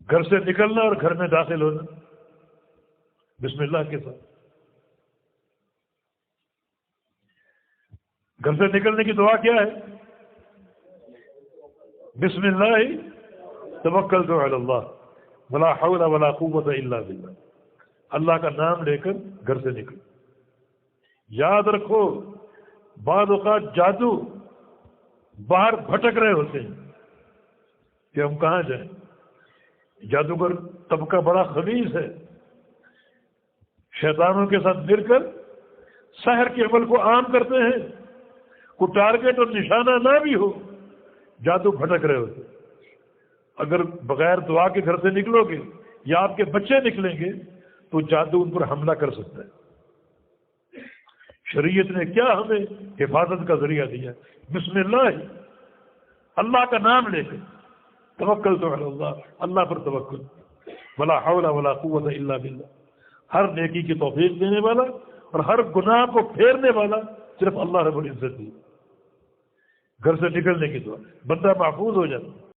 گھر سے نکلنا اور گھر میں داخل ہونا بسم اللہ کے ساتھ. گھر سے نکلنے کی دعا کیا ہے؟ بسم اللہ توکلت علی اللہ ولا حول ولا قوت الا باللہ. اللہ کا نام لے کر گھر سے نکل. یاد رکھو بعض اوقات جادو باہر بھٹک رہے ہوتے ہیں کہ ہم کہاں جائیں. جادوگر طبقہ بڑا خبیث ہے. شیطانوں کے ساتھ مل کر سحر کے عمل کو عام کرتے ہیں. کوئی ٹارگٹ اور نشانہ نہ بھی ہو جادو بھٹک رہے ہوتے. اگر بغیر دعا کے گھر سے نکلو گے یا آپ کے بچے نکلیں گے تو جادو ان پر حملہ کر سکتا ہے. شریعت نے کیا ہمیں حفاظت کا ذریعہ دیا؟ بسم اللہ، اللہ کا نام لے کر توکلت علی اللہ، اللہ پر توکل. ولا حول ولا قوت الا باللہ. ہر نیکی کی توفیق دینے والا اور ہر گناہ کو پھیرنے والا صرف اللہ رب العزت ہے. گھر سے نکلنے کی دعا، بندہ محفوظ ہو جاتا ہے.